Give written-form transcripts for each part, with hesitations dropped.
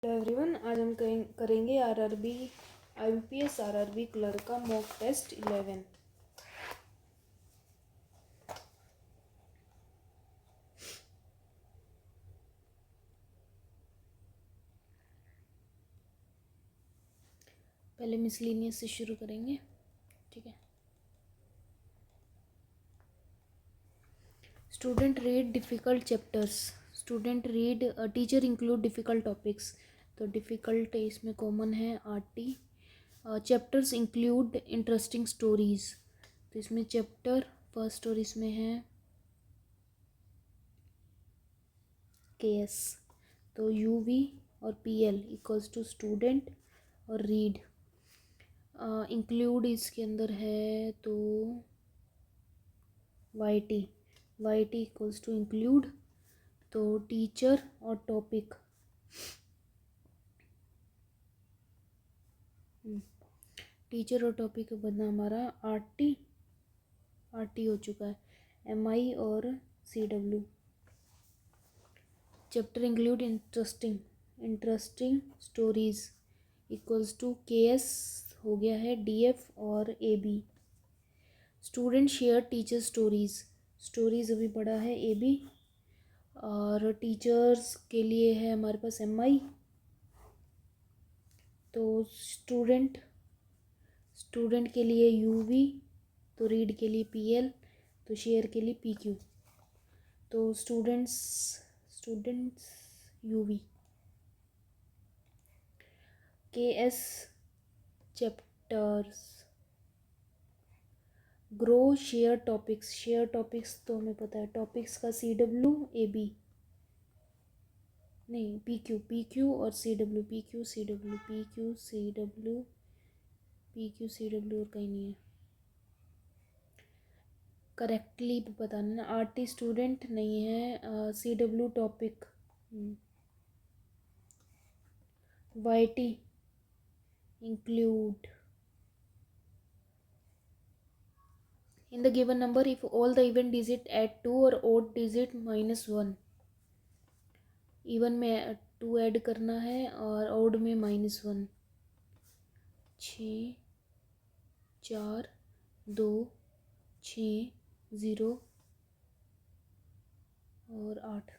Hello everyone, आज हम करेंगे आरआरबी आईबीपीएस आरआरबी क्लर्क का मॉक टेस्ट 11। पहले मिसलेनियस से शुरू करेंगे, ठीक है। Student read difficult chapters. Student read teacher include difficult topics. तो डिफ़िकल्ट इसमें कॉमन है RT. Chapters include interesting stories. तो इसमें चैप्टर फर्स्ट और इसमें है केएस। तो यूवी और पीएल इक्वल्स टू स्टूडेंट और रीड। इंक्लूड इसके अंदर है तो Y T equals to include, तो टीचर और टॉपिक। टीचर और टॉपिक का बदला हमारा आर टी हो चुका है, एम आई और C W. Chapter include interesting stories equals to K S हो गया है डी एफ और A B. Student share teacher stories अभी पढ़ा है ए बी, और टीचर्स के लिए है हमारे पास एम आई। तो स्टूडेंट के लिए यू वी, तो रीड के लिए पी एल, तो शेयर के लिए पी क्यू। तो students U V. K S chapters. Grow share topics तो हमें पता है, टॉपिक्स का सी डब्ल्यू ए बी, नहीं पी क्यू और C W, P Q C W, P Q C W, P Q C W और कहीं नहीं है। करेक्टली बताना ना, आर टी स्टूडेंट नहीं है, C W topic, Y T include. In the given number, if all the even digit add 2 और odd digit -1, even में 2 ऐड करना है और odd में -1। 6 4 2 6 0 और 8।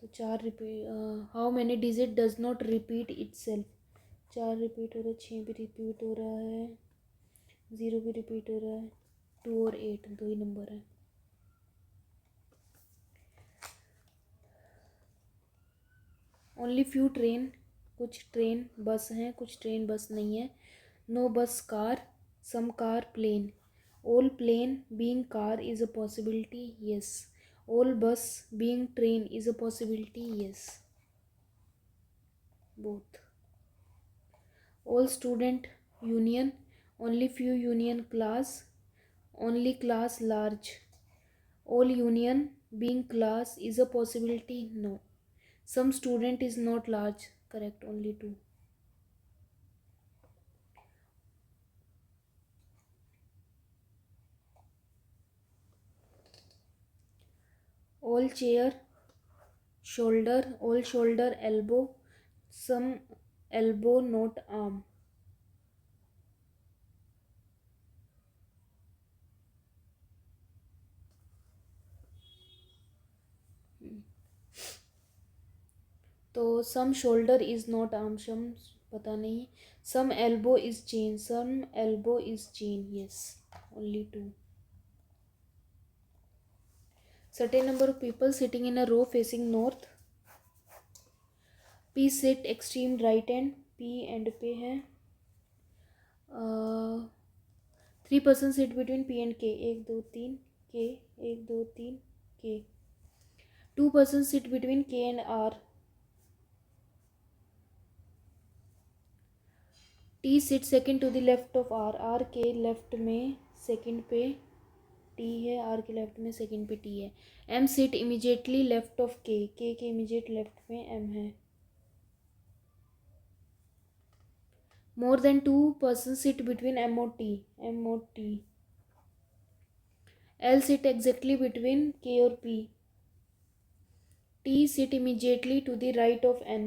तो 4 repeat. How many digit does not repeat itself. 4 repeat हो रहा है, 6 भी रिपीट हो रहा है, 0 भी रिपीट हो रहा है, 2 और 8 दो ही नंबर है। ओनली फ्यू ट्रेन, कुछ ट्रेन बस हैं, कुछ ट्रेन बस नहीं है। No bus car, some car plane. All plane being car is a possibility, yes. All bus being train is a possibility, yes. Both. All student union, only few union class, only class large. All union being class is a possibility, no. Some student is not large, correct, only 2. All chair shoulder, all shoulder elbow, some elbow not arm. तो some shoulder is not arm, some पता नहीं। some elbow is chain, some elbow is chain, yes, only 2. Certain number of people sitting in a row facing north. P sit extreme right hand, P and पे है। 3 person sit between P and K, 1 2 3 K, 1 2 3 K. 2 person sit between K and R. T sit second to the left of R, R के left में second पे T है, R के left में second पे T है। M sit immediately left of K, K के immediate left में M है। More than 2 person sit between M और T, M और T. L sit exactly between K और P. T sit immediately to the right of N.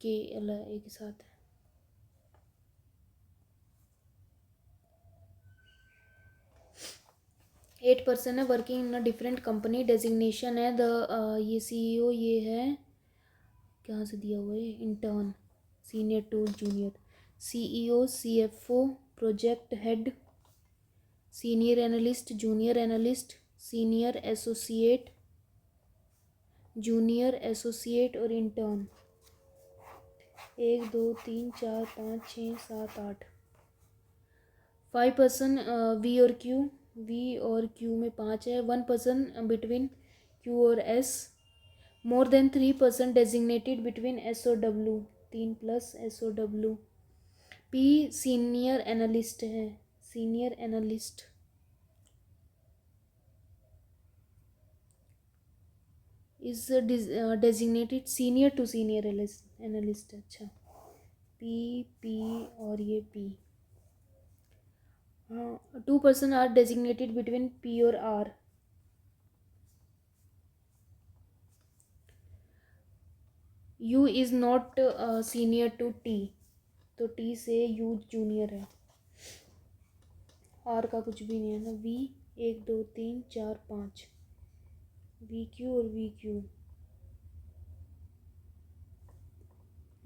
के अलग एक साथ है। 8 पर्सन है working in a different company. Designation है ये CEO, ये है कहाँ से दिया हुआ है, intern, senior to junior. CEO, CFO, project head, senior analyst, junior analyst, senior associate, junior associate और इंटर्न। 1 2 3 4 5 6 7 8। 5 पर्सन V और Q, V और Q में 5 है। 1 पर्सन बिटवीन Q और S। More than 3 person designated between S और W, 3 plus S और W। P senior analyst है, senior analyst. Is designated senior to senior analyst. अच्छा, P और ये P। हाँ, 2 person are designated between P और R। U is not senior to T, तो T से U जूनियर है। R का कुछ भी नहीं है ना। V 1 2 3 4 5, VQ और VQ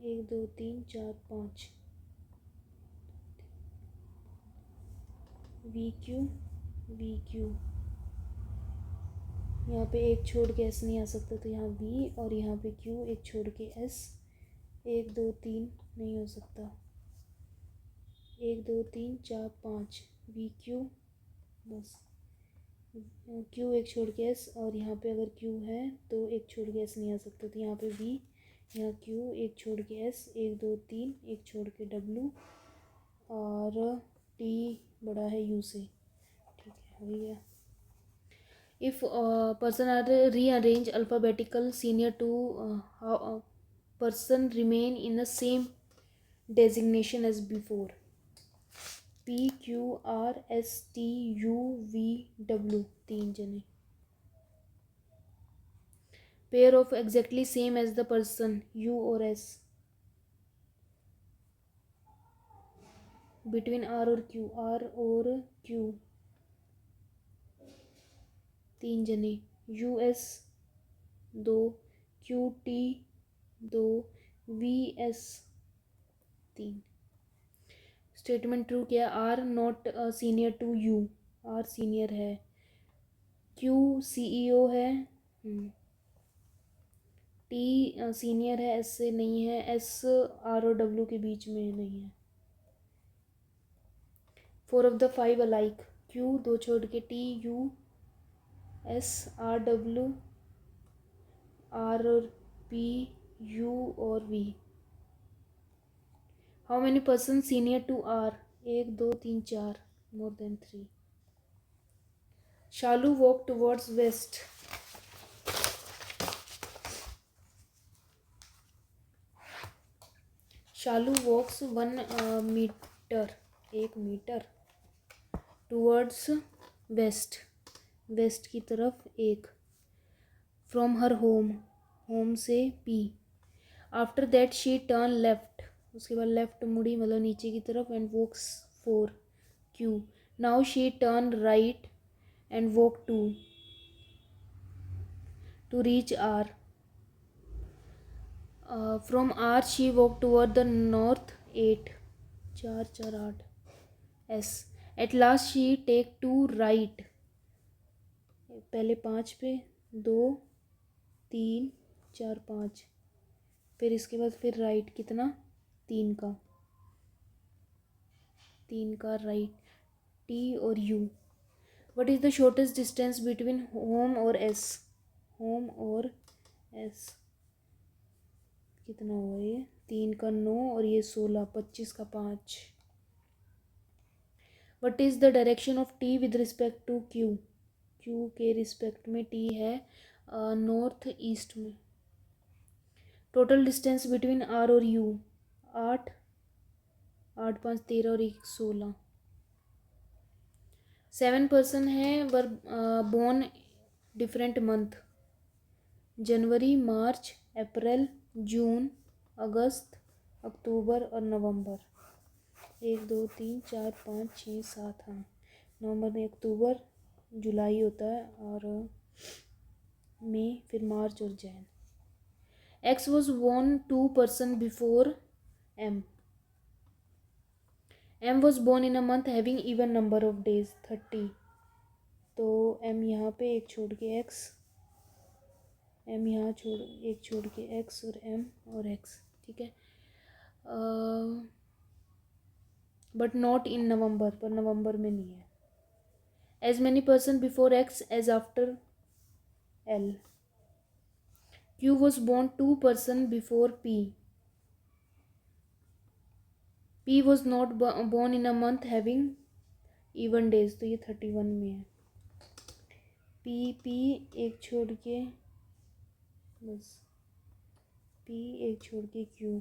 1 2 3 4 5, VQ VQ। यहाँ पे एक छोड़ के S नहीं आ सकता, तो यहाँ V और यहाँ पे Q, एक छोड़ के S। 1 2 3 नहीं हो सकता। 1 2 3 4 5, VQ बस। Q एक छोड़ के S, और यहाँ पे अगर Q है तो एक छोड़ के S नहीं आ सकता, तो यहाँ पे V, यहाँ Q, एक छोड़ के S, 1 2 3, एक छोड़ के W, और T बड़ा है U से। ठीक है, हो गया। If person are rearrange alphabetical senior to person remain in the same designation as before. PQRSTUVW, 3 जने। Pair of exactly same as the person U और S। बिटवीन R और Q, R और Q 3 जने। US 2, QT 2, VS 3। Statement true क्या? R not senior to U, R senior है। Q CEO है। T senior है, S से नहीं है। S R और W के बीच में नहीं है। 4 ऑफ द 5 अलाइक। Q 2 छोड़ के T, U, S, R, W, R और P, U और V। How many person senior to R? 1 2 3 4, more than 3। Shalu walk towards west. Shalu walks 1 meter, 1 meter, towards west, west की तरफ 1, फ्रॉम हर होम, होम से P। After that she turn left, उसके बाद left मुड़ी, मतलब नीचे की तरफ, and walks 4, Q। Now she turn right and walk 2 to reach R। From R she walk toward the north 8, 4 4 8, S। At last she take 2 right, पहले 5 पे, 2 3 4 5, फिर इसके बाद फिर राइट कितना, 3 का, 3 का राइट, T और U। What is the shortest distance between home और S? होम और S कितना हुआ ये? 3 का 9 और ये 16, 25 का 5। What is the direction of T with respect to Q? Q के रिस्पेक्ट में T है नॉर्थ ईस्ट में। टोटल डिस्टेंस बिटवीन R और U 8, 8 5 13 और 1 16। 7 पर्सन है वर बोर्न डिफरेंट मंथ, जनवरी, मार्च, अप्रैल, जून, अगस्त, अक्टूबर और नवंबर। 1 2 3 4 5 6 7। हाँ, नवंबर में अक्टूबर, जुलाई होता है और मई, फिर मार्च और Jain. X was born 2 person before M. M was born in a month having even number of days 30। तो M यहाँ पे एक छोड़ के X, M यहाँ एक छोड़ के X और M और X, ठीक है। बट नॉट इन नवंबर, पर नवंबर में नहीं है। As many person before X as after L। Q was born 2 person before P। P was not born in a month having even days, तो ये 31 में है। P एक छोड़ के, बस P एक छोड़ के Q,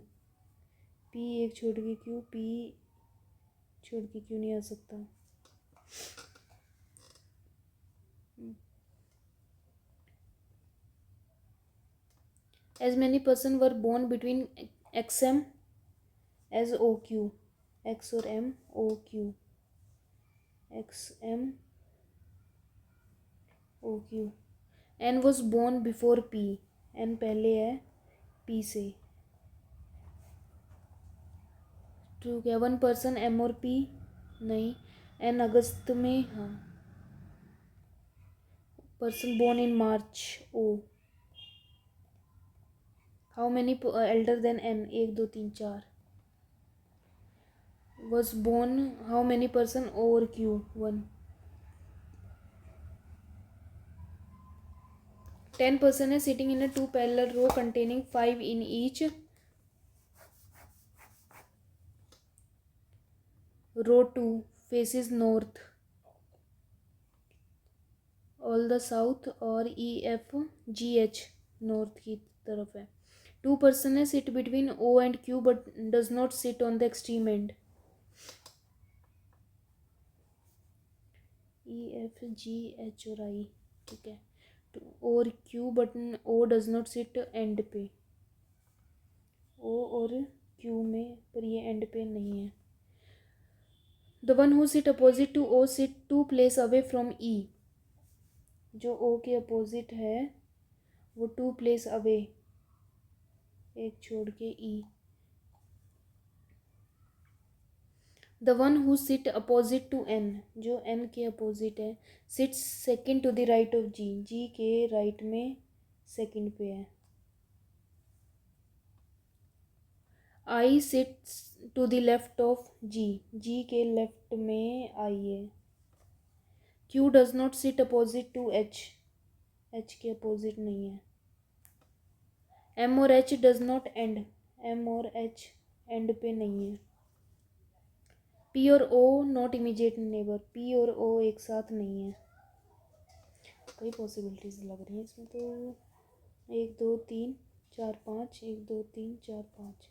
P एक छोड़ के Q, P छोड़ के Q नहीं आ सकता। As many person were born between XM as OQ, X और M OQ, XM OQ। N was born before P, N पहले है P से। टू क्या 1 person M और P नहीं। N अगस्त में, हाँ। Person born in March O। How many elder than N? 1 2 3 4। Was born how many person O और Q? 1। 10 person है sitting in a 2 parallel row containing 5 in each row 2 faces north, all the south और E F G H north की तरफ है। 2 person है sit between O and Q but does not sit on the extreme end, E F G H और I, ठीक है। और Q but O does not sit and पे, O और Q में, पर ये एंड पे नहीं है। The one who sit opposite to O sit 2 place away from E। जो O के अपोजिट है वो 2 प्लेस अवे, एक छोड़ के E। The one who sit opposite to N, जो N के अपोजिट है, sits second to the right of G, G के राइट में सेकेंड पे है। I sits to the left of G, G के लेफ्ट में I है। Q does not sit opposite to H, H के अपोजिट नहीं है। M और H does not end, M और H एंड पे नहीं है। P और O not immediate neighbour, P और O एक साथ नहीं है। कई पॉसिबिलिटीज लग रही हैं इसमें तो। 1 2 3 4 5, 1 2 3 4 5।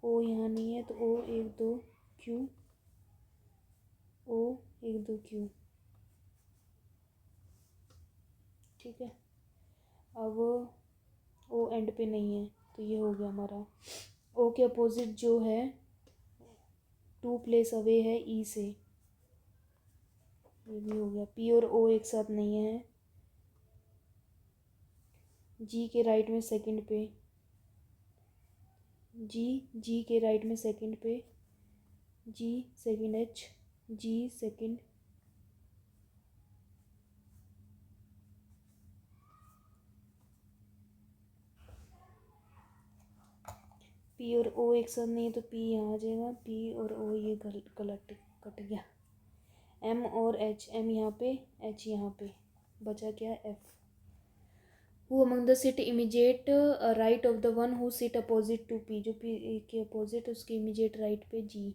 O यहाँ नहीं है तो O 1 2 Q, O 1 2 Q, ठीक है। अब O एंड पे नहीं है तो ये हो गया हमारा। O के अपोजिट जो है 2 प्लेस अवे है E से, ये भी हो गया। P और O एक साथ नहीं है, G के राइट में सेकंड पे, G के राइट में सेकंड पे, G second H, G second P और O एक साथ नहीं है तो P यहाँ आ जाएगा, P और O ये गलत कट गया। M और H, M यहाँ पे H यहाँ पे, बचा क्या F। Who among the sit immediate right of the one who sit opposite to P, जो P के अपोजिट उसके immediate right पे G।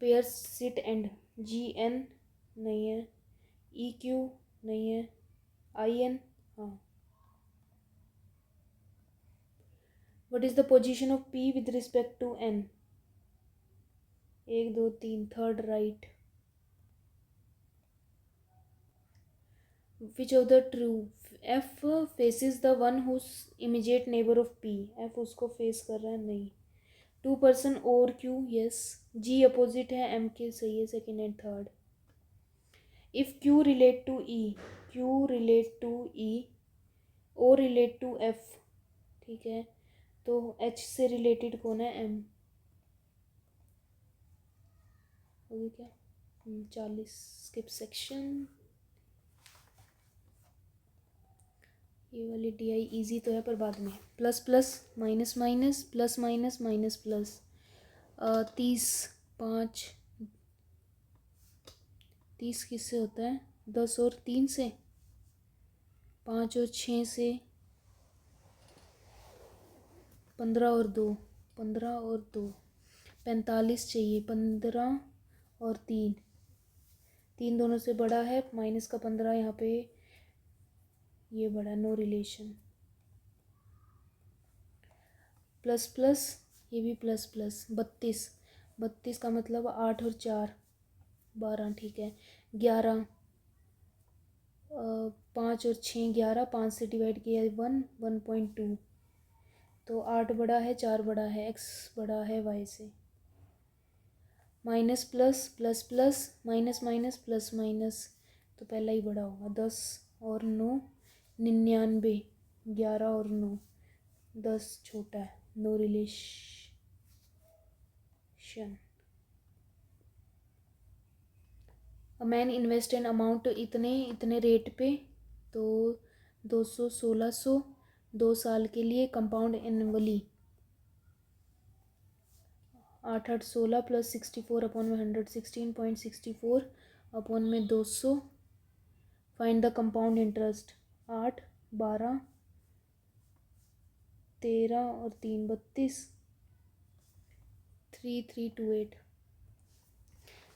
Pair sit and, G N नहीं है, E Q नहीं है, I N हाँ। What is the position of P with respect to N? 1 2 3 third right. Which of the true F faces the one whose immediate neighbour of P, F उसको फेस कर रहा है, नहीं. 2 person over Q, yes. G opposite है M के, सही है second and third. If Q relate to E, Q relate to E, O relate to F, ठीक है, तो एच से रिलेटेड कौन है, एम. हो गया क्या? 40. Skip section. ये वाली डी आई ईजी तो है पर बाद में. Plus plus minus minus plus minus minus plus. 30. 5. 30 किससे होता है, 10 और 3 से, 5 और 6 से, 15 और 2, 15 और 2, 45 चाहिए. 15 और 3, 3 दोनों से बड़ा है, माइनस का 15 यहाँ पे, ये बड़ा, नो रिलेशन. प्लस प्लस, ये भी प्लस प्लस. 32. 32 का मतलब 8 और 4, 12, ठीक है. 11, 5 और 6, 11, 5 से डिवाइड किया 1, 1.2, तो 8 बड़ा है, 4 बड़ा है, एक्स बड़ा है वाई से. Minus plus plus plus minus minus plus minus, तो पहला ही बड़ा होगा. 10 और 9, 99. 11 और 9, 10 छोटा है, no relation. A man invest an amount, इतने इतने रेट पे, तो 200, 1600, 2 साल के लिए, कंपाउंड एनुअली. 8 8 16 प्लस 64 अपॉन में 100, 16.64 अपॉन में 200. Find the compound interest. 8, 12, 13 और 3, 32, 3328.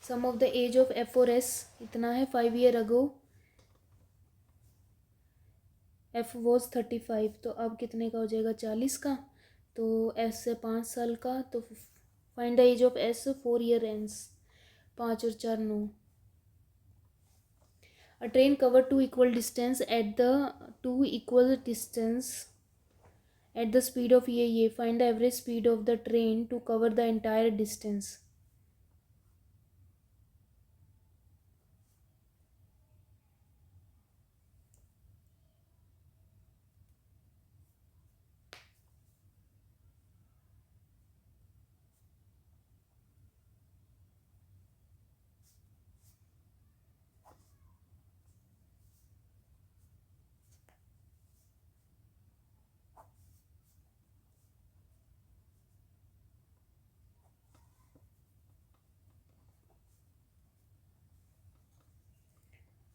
Sum of the age of F और एस इतना है. 5 year अगो एफ वॉज 35, तो अब कितने का हो जाएगा, 40 का. तो एस से 5 साल का, तो find the age of S 4 year एंस. 5 और 4, 9. A train covered 2 equal distance at the 2 equal distance at the speed of ये. Find the average speed of the train to cover the entire distance.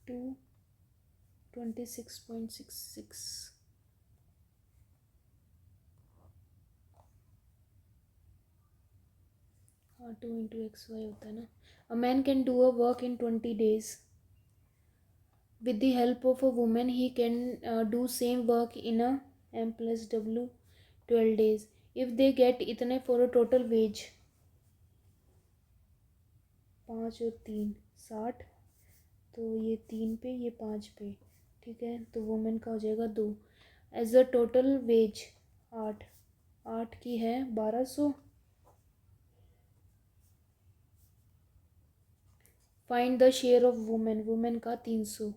Two 26.66. हाँ 2 into XY होता है ना. A man can do a work in 20 days. With the help of a woman he can do same work in a M plus W 12 days. If they get इतने for a total wage 5 और 3, 60, तो ये 3 पे, ये 5 पे, ठीक है, तो वुमेन का हो जाएगा 2. एज अ टोटल वेज 8, 8 की है 1200. Find the share of women, women का 300.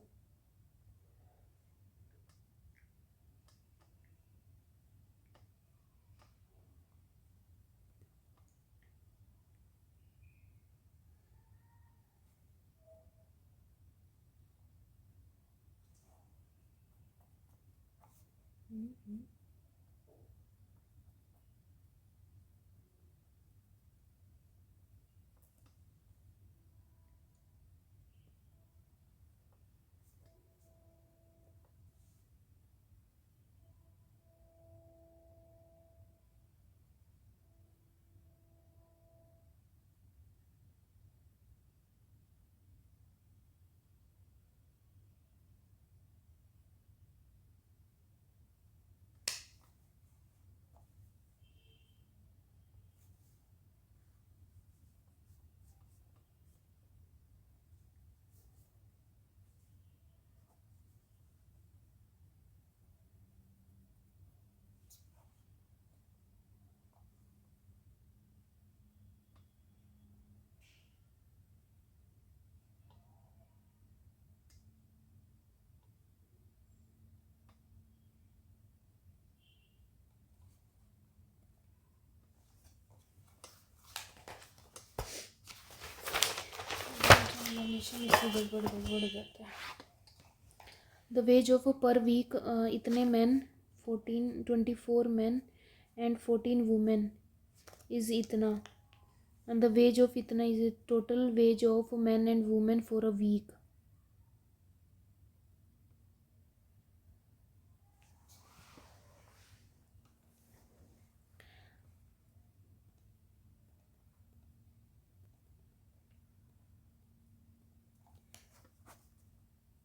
कैलकुलेशन इसमें गड़बड़ जाता है. The wage of per week इतने man 24 man and 14 women is इतना. एंड द वेज ऑफ इतना is total wage of man and women for a week.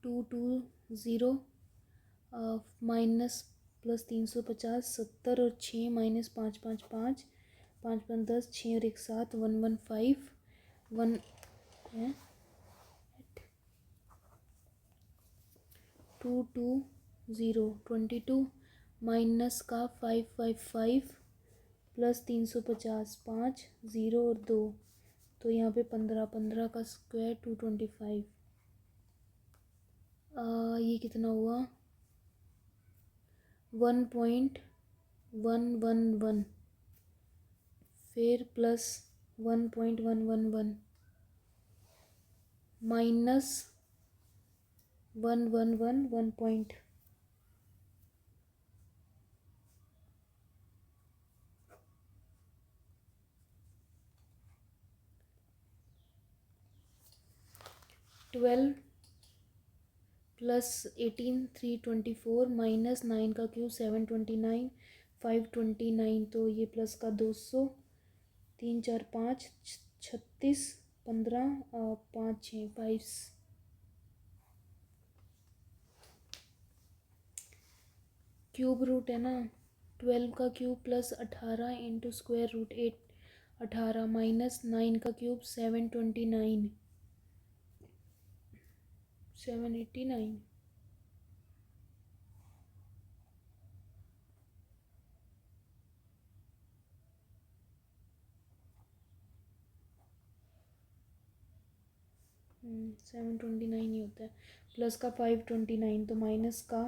Two two zero minus plus 350 70 और 6 minus 5 5 5 5 5 10 6 और 1 7 115 1 है 220 22 माइनस का 555 plus 350 5 0 और 2 तो यहाँ पे 15 15 का स्क्वायर 225. ये कितना हुआ 1.111 फिर plus 1.111 minus 1 point 12 plus 18 324 minus 9 का क्यूब 729 529 तो ये प्लस का 200 3 4 5 36 15 5 6 5 क्यूब रूट है ना 12 का cube plus 18 into square root 18 minus 9 का क्यूब 729 789 729 ही होता है प्लस का 529 तो माइनस का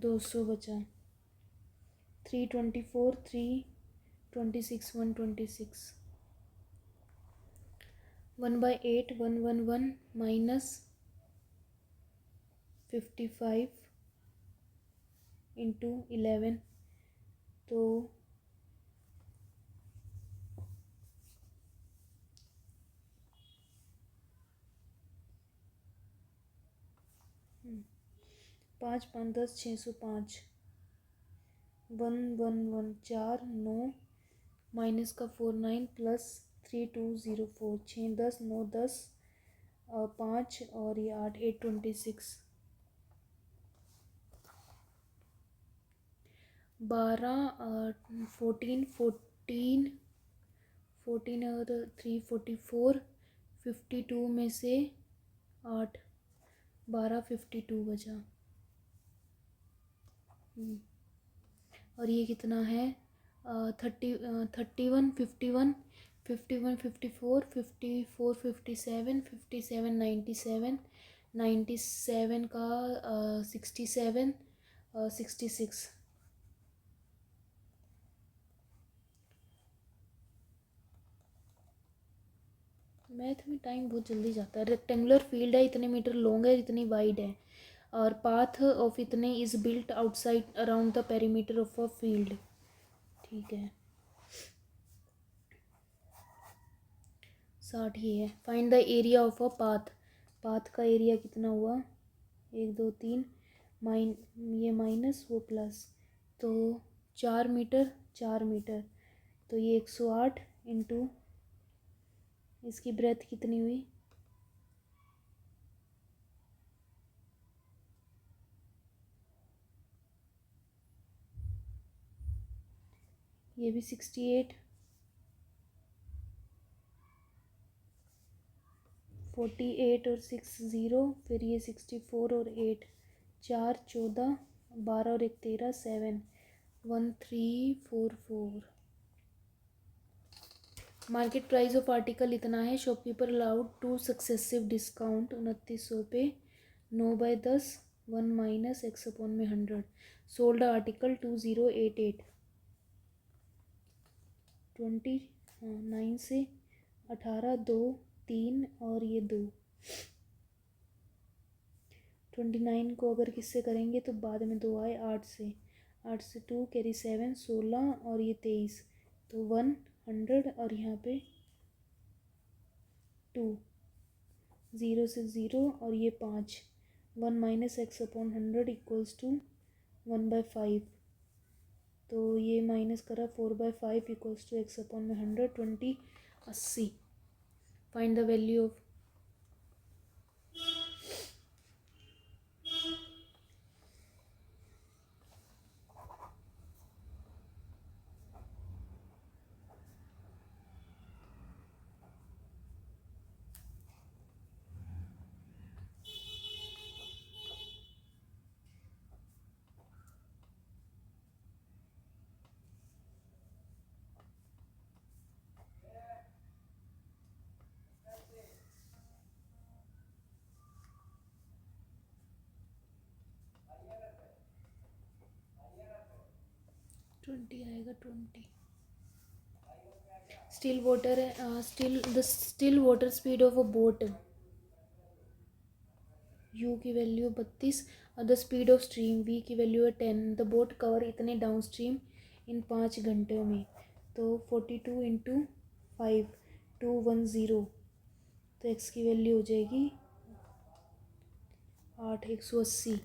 200 बचा 324 326 126 1/8 111 माइनस 55 इंटू 11 तो 5 5 10 605 111 4 9 माइनस का 49 प्लस 3204 6 10 9 10 5 और ये 8 826 12 14 14 14 और 3 44 52 में से 8 12 52 बचा. और ये कितना है 31 51 51 54 54 57 57 97 97 का 67 66 मैथ में टाइम बहुत जल्दी जाता है. रेक्टेंगुलर फील्ड है इतने मीटर लॉन्ग है इतनी वाइड है और पाथ ऑफ इतने is built outside around the perimeter of a field. ठीक है 60 ही है. Find the area of a path. Path का एरिया कितना हुआ 1 2 3 ये माइनस वो प्लस तो 4 मीटर 4 मीटर तो ये 108 इंटू इसकी ब्रेथ कितनी हुई ये भी 68 48 और 60 फिर ये 64 और 8 4 14 12 और 1 13 7 1344. मार्केट प्राइस ऑफ आर्टिकल इतना है. शॉपकीपर अलाउड 2 सक्सेसिव डिस्काउंट 2900 पे 9/10 1 माइनस एक्स अपॉन में 100. सोल्ड आर्टिकल 2088 20 9 से 18 2 3 और ये 2 29 को अगर किससे करेंगे तो बाद में 2 आए 8 से 2 कैरी 7 16 और ये 23 तो 100 और यहाँ पे 2 0 से 0 और ये 5 1 minus X upon 100 equals to 1/5 तो ये माइनस करा 4/5 इक्वल्स टू एक्स अपॉन में 100 20 80 फाइंड द वैल्यू ऑफ 20 आएगा 20 still water still water speed of a boat u की वैल्यू 32 और the speed of stream v की वैल्यू है 10 द बोट कवर इतने डाउन स्ट्रीम इन 5 घंटों में तो 42 इंटू 5 210 तो x की वैल्यू हो जाएगी 8 180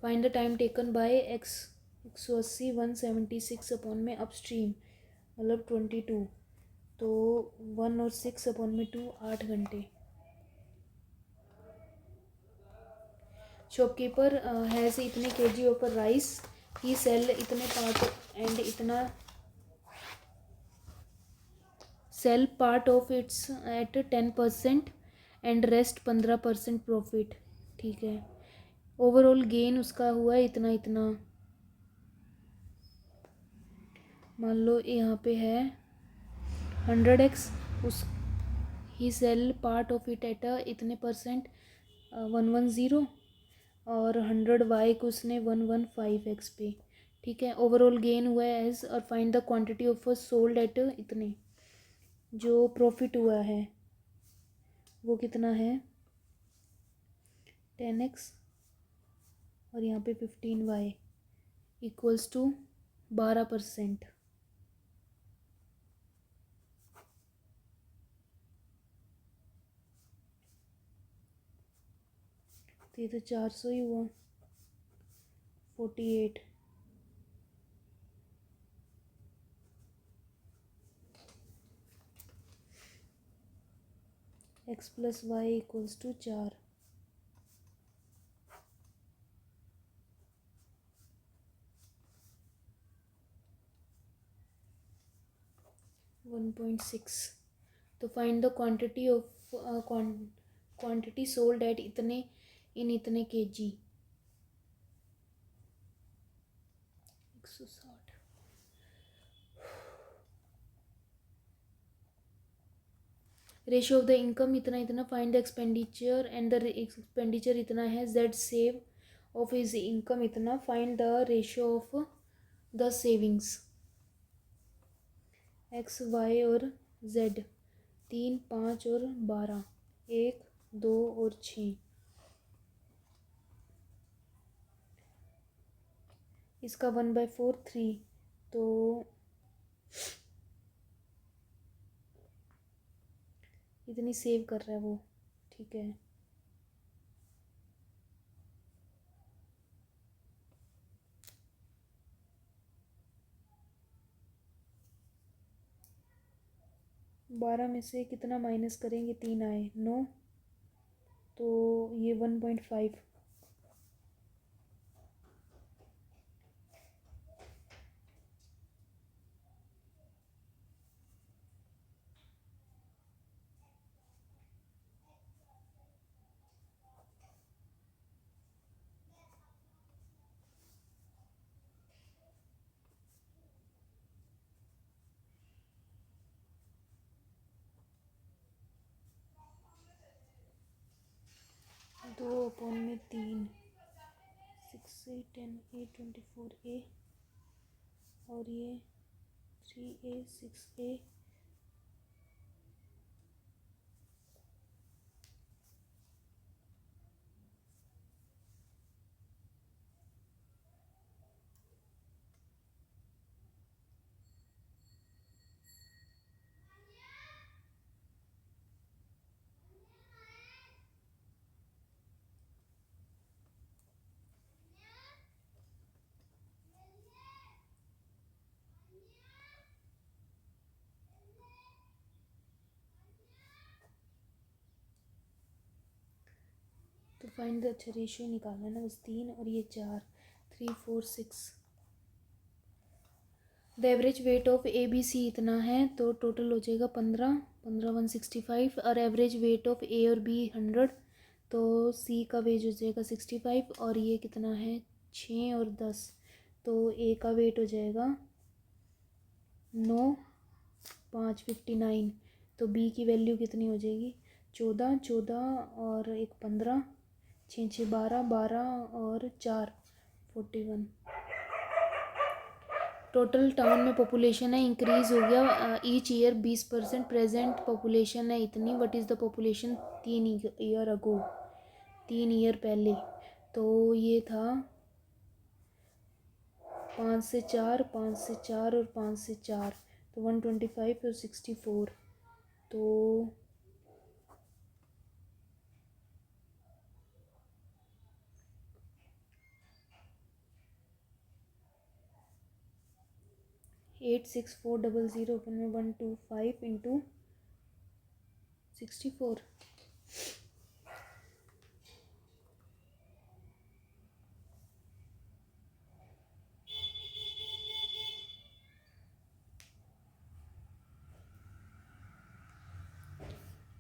find the time taken by x 180 176 upon में अप स्ट्रीम मतलब 22 तो 1 और 6 अपॉन में 2 8 घंटे शॉपकीपर हैज़ इतने केजी ऑफ राइस ही सेल इतने पार्ट एंड इतना sale part of its at 10% and rest 15% profit ठीक है ओवरऑल गेन उसका हुआ है इतना इतना मान लो यहाँ पे है 100x उस ही sale part of it at इतने परसेंट 110 और 100y को उसने 115x पे ठीक है ओवरऑल गेन हुआ है एज और find the quantity of sold at इतने जो प्रॉफिट हुआ है वो कितना है 10x और यहाँ पे 15y इक्वल्स टू 12% तो ये तो 400 ही हुआ 48 x plus Y equals to 4 1.6 तो find the quantity of quantity sold at इतने इन इतने KG 160 ratio of the income इतना इतना find the expenditure and the expenditure इतना है Z save of his income इतना find the ratio of the savings X Y और Z 3 5 और 12 1 2 और 6 इसका 1/4 3 तो इतनी सेव कर रहा है वो ठीक है बारह में से कितना माइनस करेंगे 3 आए 9 तो ये 1.5 2/3 6 8 10 8 24 a और ये 3a 6a फाइंड द, अच्छा रेशियो निकालना है ना बस, 3 और ये 4, 3 4 6। The average weight of A B C इतना है, तो टोटल हो जाएगा 15, 15 165। और एवरेज वेट ऑफ ए और बी 100, तो सी का वेट हो जाएगा 65। और ये कितना है 6 और 10, तो ए का वेट हो जाएगा 9 5 59। तो बी की वैल्यू कितनी हो जाएगी 14, 14 और एक 15, 6 6 12, 12 और 4 41। टोटल टाउन में पॉपुलेशन है इंक्रीज़ हो गया ईच ईयर 20%। प्रेजेंट पॉपुलेशन है इतनी, what is the population 3 year ago, 3 year पहले। तो ये था 5 से 4, 5 से 4 और 5 से 4, तो 125 और 64। तो 86400 अपन में 125 इंटू 64।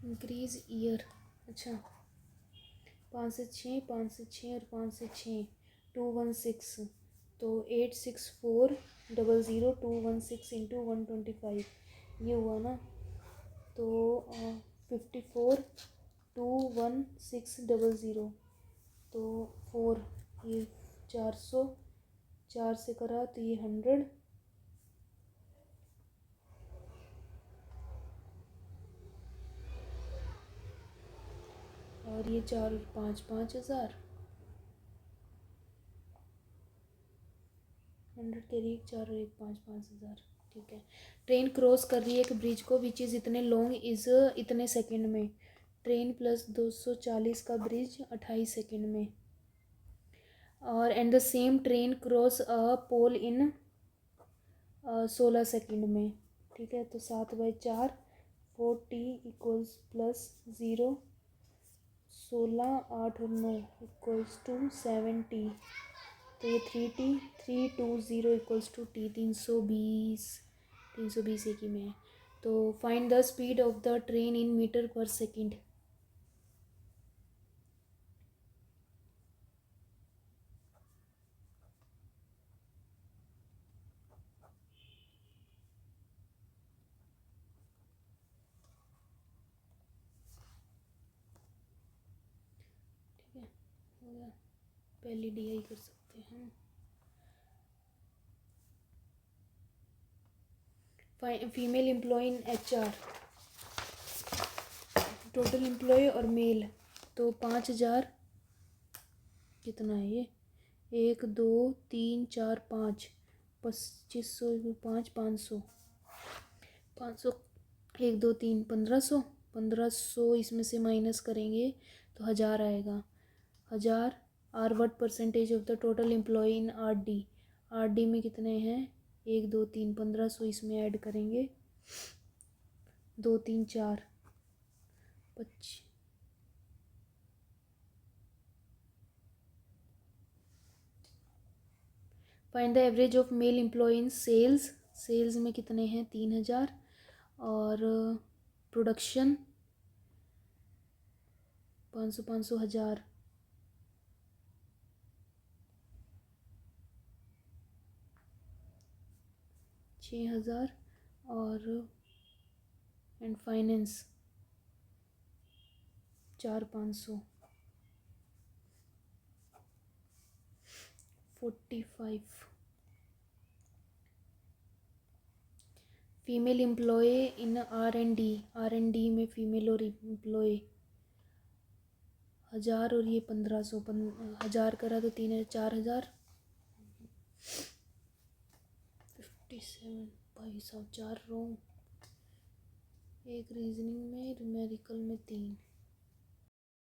इंक्रीज ईयर, अच्छा 5 से 6, 5 से 6 और 5 से 6, 216। तो 86400 216 इंटू 125 ये हुआ ना। तो 54 21600, तो 4, ये 400, 4 से करा तो ये 100, और ये 4 और 5 5000, 100 कैरी 4 और 1 5 5000। ठीक है। ट्रेन क्रॉस कर रही है एक ब्रिज को विच इज़ इतने लॉन्ग इज़ इतने सेकंड में। ट्रेन प्लस 240 का ब्रिज 28 सेकंड में। और and the same train cross a pole in 16 second में। ठीक है, तो 7/4 40 इक्वल्स प्लस 0, 16 8 और 9 इक्वल्स टू 70। तो ये 3t 320 इक्वल्स टू t 320, 320 एक ही में है। तो find the speed of the train in meter per second. ठीक है, हो गया। पहली डी कर सकते हैं। Female employee in HR, total employee और मेल, तो 5000 कितना है ये 1 2 3 4 5 2500 5 500 500 1 2 3 1500 1500 इसमें से माइनस करेंगे तो 1000 आएगा। 1000 are what percentage of the total employee in RD में कितने हैं 1 2 3 1500 इसमें ऐड करेंगे 2 3 4 25। Find the average of male employee in sales में कितने हैं 3000। और प्रोडक्शन 500 500 1000, 6000। और and finance 4 500 45। Female employee in R&D में फीमेल और एम्प्लॉय 1000 और ये 1500 1000 करा तो 4000 57। भाई साहब 4 रॉन्ग, एक रीजनिंग में न्यूमेरिकल में 3।